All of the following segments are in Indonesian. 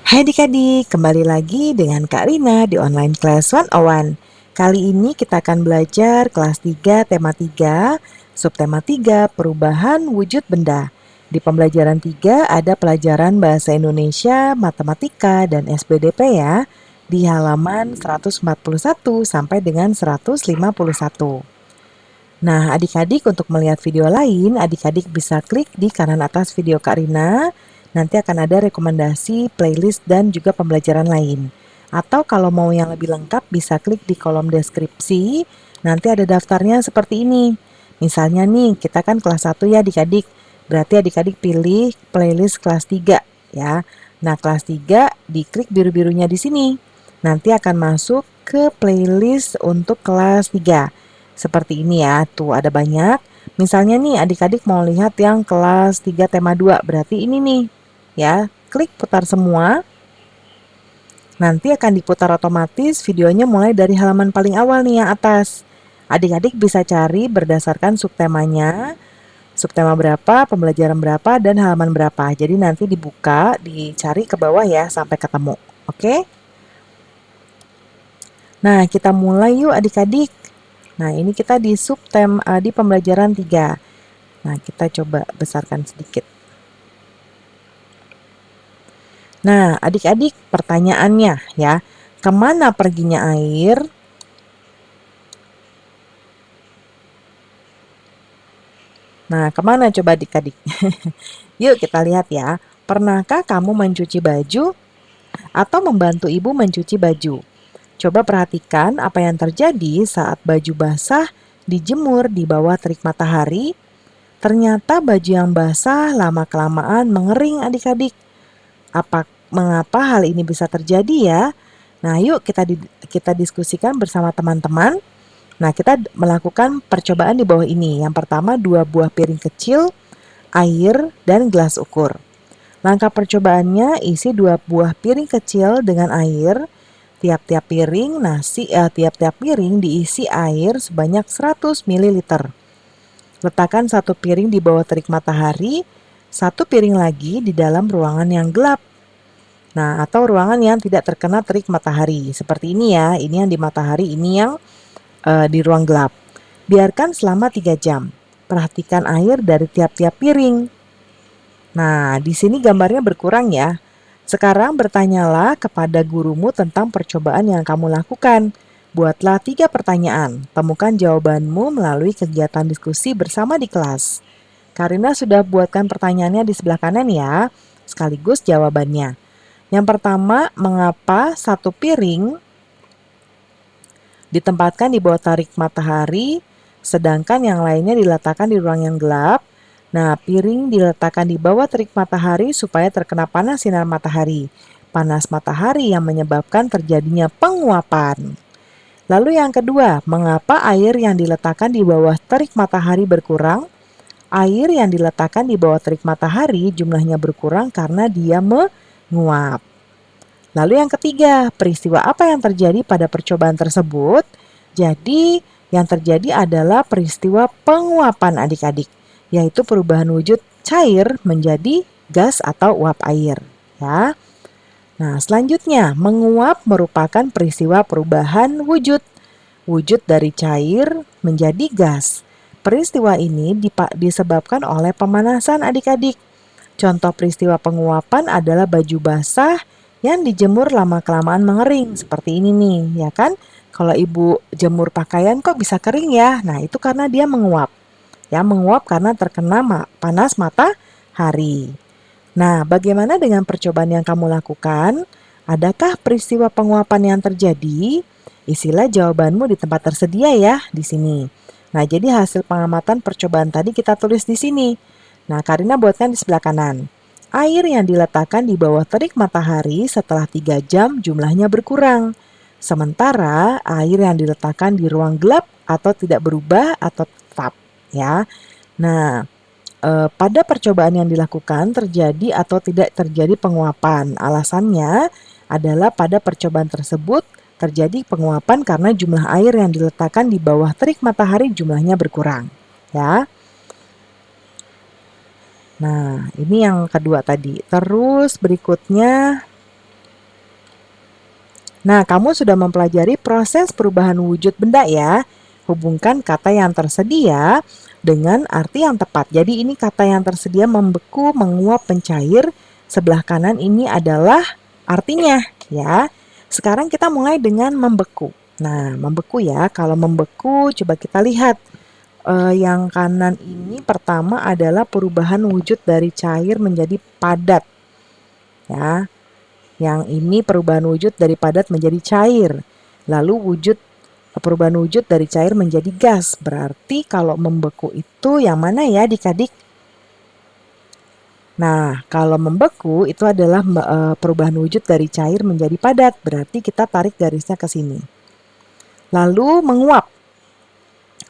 Hai adik-adik, kembali lagi dengan Kak Rina di Online Class 101. Kali ini kita akan belajar kelas 3, tema 3, subtema 3, perubahan wujud benda. Di pembelajaran 3 ada pelajaran bahasa Indonesia, matematika, dan SPDP ya, di halaman 141 sampai dengan 151. Nah, adik-adik untuk melihat video lain, adik-adik bisa klik di kanan atas video Kak Rina. Nanti akan ada rekomendasi, playlist, dan juga pembelajaran lain. Atau kalau mau yang lebih lengkap bisa klik di kolom deskripsi. Nanti ada daftarnya seperti ini. Misalnya nih, kita kan kelas 1 ya adik-adik. Berarti adik-adik pilih playlist kelas 3 ya. Nah, kelas 3 diklik biru-birunya di sini. Nanti akan masuk ke playlist untuk kelas 3. Seperti ini ya, tuh ada banyak. Misalnya nih adik-adik mau lihat yang kelas 3 tema 2, berarti ini nih. Ya, klik putar semua. Nanti akan diputar otomatis videonya mulai dari halaman paling awal nih yang atas. Adik-adik bisa cari berdasarkan subtemanya, subtema berapa, pembelajaran berapa, dan halaman berapa. Jadi nanti dibuka, dicari ke bawah ya sampai ketemu. Oke? Nah, kita mulai yuk adik-adik. Nah, ini kita di di pembelajaran 3. Nah, kita coba besarkan sedikit. Nah, adik-adik pertanyaannya ya, kemana perginya air? Nah, kemana coba adik-adik? Yuk kita lihat ya. Pernahkah kamu mencuci baju atau membantu ibu mencuci baju? Coba perhatikan apa yang terjadi saat baju basah dijemur di bawah terik matahari. Ternyata baju yang basah lama-kelamaan mengering adik-adik. Mengapa hal ini bisa terjadi ya? Nah, yuk kita diskusikan bersama teman-teman. Nah, kita melakukan percobaan di bawah ini. Yang pertama, 2 buah piring kecil, air, dan gelas ukur. Langkah percobaannya isi 2 buah piring kecil dengan air. Tiap-tiap piring diisi air sebanyak 100 ml. Letakkan satu piring di bawah terik matahari, satu piring lagi di dalam ruangan yang gelap. Nah, atau ruangan yang tidak terkena terik matahari. Seperti ini ya, ini yang di matahari, ini yang di ruang gelap. Biarkan selama 3 jam. Perhatikan air dari tiap-tiap piring. Nah, di sini gambarnya berkurang ya. Sekarang bertanyalah kepada gurumu tentang percobaan yang kamu lakukan. Buatlah 3 pertanyaan. Temukan jawabanmu melalui kegiatan diskusi bersama di kelas. Karina sudah buatkan pertanyaannya di sebelah kanan ya, sekaligus jawabannya. Yang pertama, mengapa satu piring ditempatkan di bawah tarik matahari, sedangkan yang lainnya diletakkan di ruang yang gelap? Nah, piring diletakkan di bawah terik matahari supaya terkena panas sinar matahari. Panas matahari yang menyebabkan terjadinya penguapan. Lalu yang kedua, mengapa air yang diletakkan di bawah terik matahari berkurang? Air yang diletakkan di bawah terik matahari jumlahnya berkurang karena dia menguap. Lalu yang ketiga, peristiwa apa yang terjadi pada percobaan tersebut? Jadi, yang terjadi adalah peristiwa penguapan adik-adik, yaitu perubahan wujud cair menjadi gas atau uap air. Ya. Nah, selanjutnya, menguap merupakan peristiwa perubahan wujud. Wujud dari cair menjadi gas. Peristiwa ini disebabkan oleh pemanasan adik-adik. Contoh peristiwa penguapan adalah baju basah yang dijemur lama-kelamaan mengering. Seperti ini nih, ya kan? Kalau ibu jemur pakaian kok bisa kering ya? Nah, itu karena dia menguap. Ya, menguap karena terkena panas matahari. Nah, bagaimana dengan percobaan yang kamu lakukan? Adakah peristiwa penguapan yang terjadi? Isilah jawabanmu di tempat tersedia ya, di sini. Nah, jadi hasil pengamatan percobaan tadi kita tulis di sini. Nah, Karina buatkan di sebelah kanan. Air yang diletakkan di bawah terik matahari setelah 3 jam jumlahnya berkurang. Sementara air yang diletakkan di ruang gelap atau tidak berubah atau tetap. Ya. Nah, pada percobaan yang dilakukan terjadi atau tidak terjadi penguapan. Alasannya adalah pada percobaan tersebut terjadi penguapan karena jumlah air yang diletakkan di bawah terik matahari jumlahnya berkurang. Ya. Nah, ini yang kedua tadi. Terus berikutnya Nah, kamu sudah mempelajari proses perubahan wujud benda ya. Hubungkan kata yang tersedia dengan arti yang tepat. Jadi ini kata yang tersedia membeku, menguap, mencair. Sebelah kanan ini adalah artinya ya. Sekarang kita mulai dengan membeku. Nah, membeku ya. Kalau membeku coba kita lihat. Yang kanan ini pertama adalah perubahan wujud dari cair menjadi padat ya. Yang ini perubahan wujud dari padat menjadi cair. Lalu perubahan wujud dari cair menjadi gas. Berarti kalau membeku itu yang mana ya adik-adik? Nah, kalau membeku itu adalah perubahan wujud dari cair menjadi padat. Berarti kita tarik garisnya ke sini. Lalu menguap.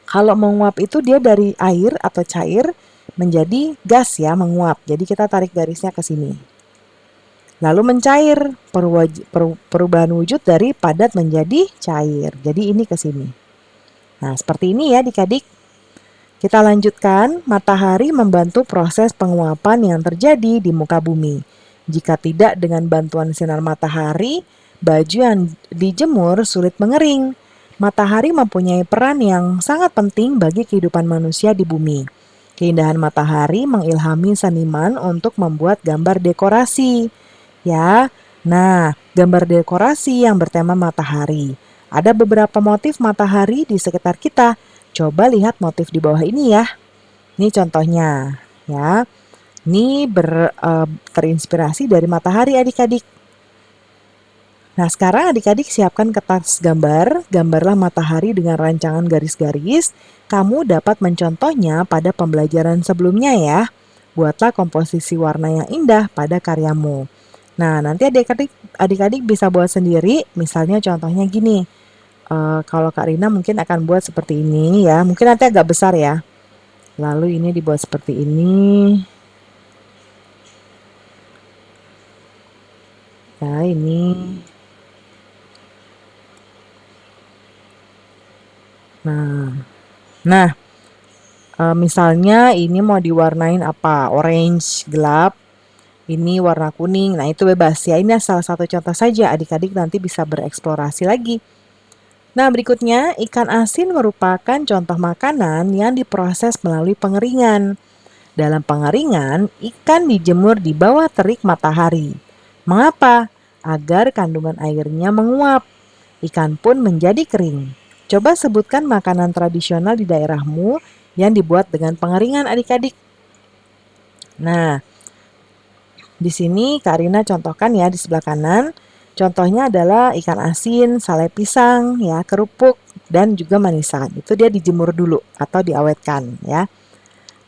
Kalau menguap itu dia dari air atau cair menjadi gas ya, menguap. Jadi kita tarik garisnya ke sini. Lalu mencair, perubahan wujud dari padat menjadi cair. Jadi ini ke sini. Nah, seperti ini ya adik-adik. Kita lanjutkan, matahari membantu proses penguapan yang terjadi di muka bumi. Jika tidak dengan bantuan sinar matahari, baju yang dijemur sulit mengering. Matahari mempunyai peran yang sangat penting bagi kehidupan manusia di bumi. Keindahan matahari mengilhami seniman untuk membuat gambar dekorasi. Ya, nah, gambar dekorasi yang bertema matahari. Ada beberapa motif matahari di sekitar kita. Coba lihat motif di bawah ini ya. Ini contohnya, ya. Ini terinspirasi dari matahari adik-adik. Nah, sekarang adik-adik siapkan kertas gambar. Gambarlah matahari dengan rancangan garis-garis. Kamu dapat mencontohnya pada pembelajaran sebelumnya ya. Buatlah komposisi warna yang indah pada karyamu. Nah, nanti adik-adik bisa buat sendiri, misalnya contohnya gini. Kalau Kak Rina mungkin akan buat seperti ini ya, mungkin nanti agak besar ya. Lalu ini dibuat seperti ini. Ya, ini. Nah, misalnya ini mau diwarnain apa? Orange gelap. Ini warna kuning, nah itu bebas ya. Ini salah satu contoh saja, adik-adik nanti bisa bereksplorasi lagi. Nah berikutnya, ikan asin merupakan contoh makanan yang diproses melalui pengeringan. Dalam pengeringan, ikan dijemur di bawah terik matahari. Mengapa? Agar kandungan airnya menguap. Ikan pun menjadi kering. Coba sebutkan makanan tradisional di daerahmu yang dibuat dengan pengeringan adik-adik. Nah, di sini Kak Rina contohkan ya di sebelah kanan. Contohnya adalah ikan asin, sale pisang, ya, kerupuk, dan juga manisan. Itu dia dijemur dulu atau diawetkan ya.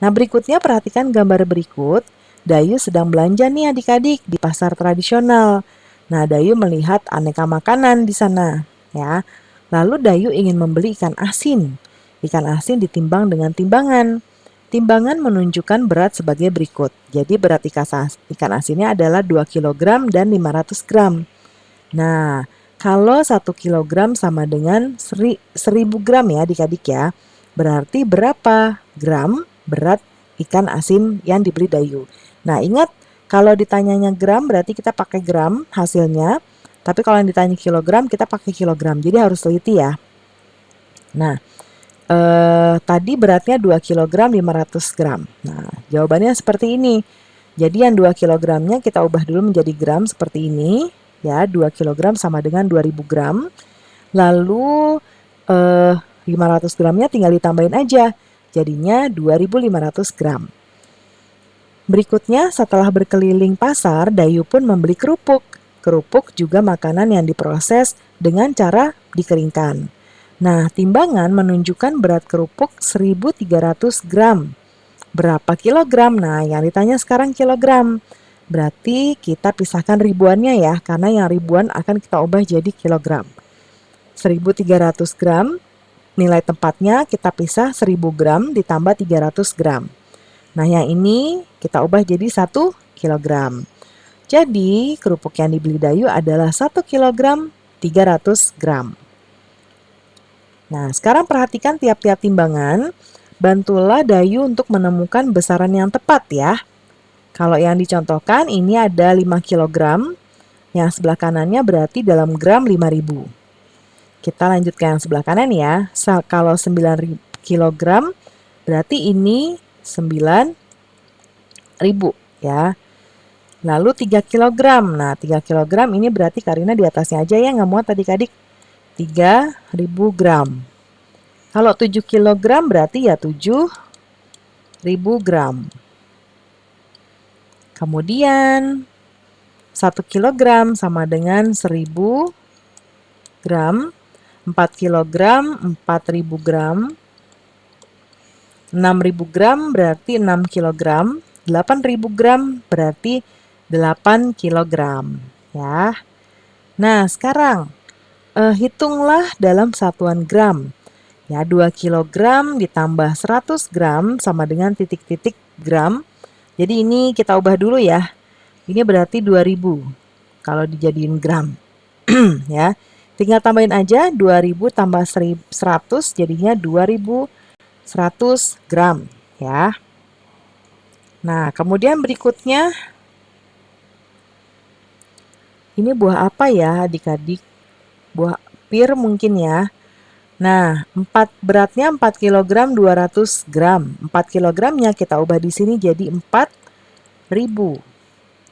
Nah berikutnya perhatikan gambar berikut. Dayu sedang belanja nih adik-adik di pasar tradisional. Nah Dayu melihat aneka makanan di sana ya. Lalu Dayu ingin membeli ikan asin. Ikan asin ditimbang dengan timbangan. Timbangan menunjukkan berat sebagai berikut. Jadi berat ikan asinnya adalah 2 kg dan 500 gram. Nah, kalau 1 kg sama dengan 1000 gram ya adik-adik ya. Berarti berapa gram berat ikan asin yang dibeli Dayu? Nah, ingat kalau ditanyanya gram berarti kita pakai gram hasilnya. Tapi kalau yang ditanya kilogram kita pakai kilogram. Jadi harus teliti ya. Nah, tadi beratnya 2 kg 500 gram. Nah, jawabannya seperti ini. Jadi yang 2 kilogramnya kita ubah dulu menjadi gram seperti ini. Ya, 2 kg sama dengan 2000 gram. Lalu 500 gramnya tinggal ditambahin aja. Jadinya 2500 gram. Berikutnya, setelah berkeliling pasar, Dayu pun membeli kerupuk. Kerupuk juga makanan yang diproses dengan cara dikeringkan. Nah, timbangan menunjukkan berat kerupuk 1300 gram. Berapa kilogram? Nah, yang ditanya sekarang kilogram. Berarti kita pisahkan ribuannya ya, karena yang ribuan akan kita ubah jadi kilogram. 1300 gram, nilai tempatnya kita pisah 1000 gram ditambah 300 gram. Nah, yang ini kita ubah jadi 1 kilogram. Jadi, kerupuk yang dibeli Dayu adalah 1 kilogram 300 gram. Nah, sekarang perhatikan tiap-tiap timbangan. Bantulah Dayu untuk menemukan besaran yang tepat ya. Kalau yang dicontohkan ini ada 5 kg. Yang sebelah kanannya berarti dalam gram 5.000. Kita lanjut ke yang sebelah kanan ya. Kalau 9 kilogram berarti ini 9.000 ya. Lalu 3 kilogram. Nah, 3 kilogram ini berarti Karina di atasnya aja ya, nggak muat adik-adik. 3.000 gram. Kalau 7 kilogram berarti ya 7.000 gram. Kemudian 1 kilogram sama dengan 1.000 gram. 4 kilogram 4.000 gram. 6.000 gram berarti 6 kilogram. 8.000 gram berarti 8 kilogram ya. Nah, sekarang hitunglah dalam satuan gram. Ya, 2 kilogram ditambah 100 gram sama dengan titik-titik gram. Jadi ini kita ubah dulu ya. Ini berarti 2000 kalau dijadiin gram. Ya. Tinggal tambahin aja 2000 tambah 100 jadinya 2100 gram ya. Nah, kemudian berikutnya ini buah apa ya adik-adik? Buah pir mungkin ya. Nah, beratnya 4 kg 200 gram. 4 kilogramnya kita ubah di sini jadi 4.000.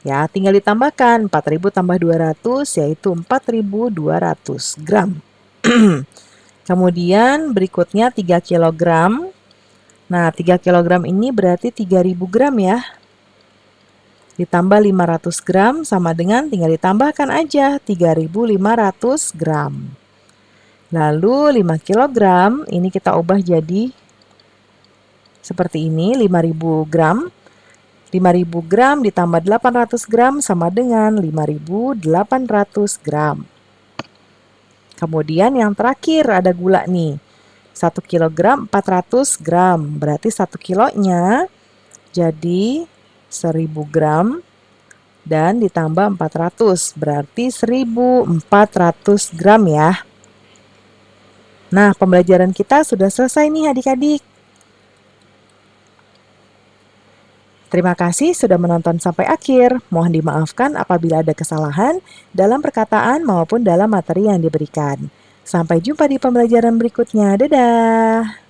Ya, tinggal ditambahkan 4.000 tambah 200 yaitu 4.200 gram. Kemudian berikutnya 3 kg. Nah, 3 kg ini berarti 3.000 gram ya. Ditambah 500 gram sama dengan tinggal ditambahkan aja 3.500 gram. Lalu 5 kg ini kita ubah jadi seperti ini, 5.000 gram. 5.000 gram ditambah 800 gram sama dengan 5.800 gram. Kemudian yang terakhir ada gula nih. 1 kg 400 gram. Berarti 1 kilonya jadi 1.000 gram dan ditambah 400 berarti 1.400 gram ya. Nah, pembelajaran kita sudah selesai nih adik-adik. Terima kasih sudah menonton sampai akhir. Mohon dimaafkan apabila ada kesalahan dalam perkataan maupun dalam materi yang diberikan. Sampai jumpa di pembelajaran berikutnya. Dadah!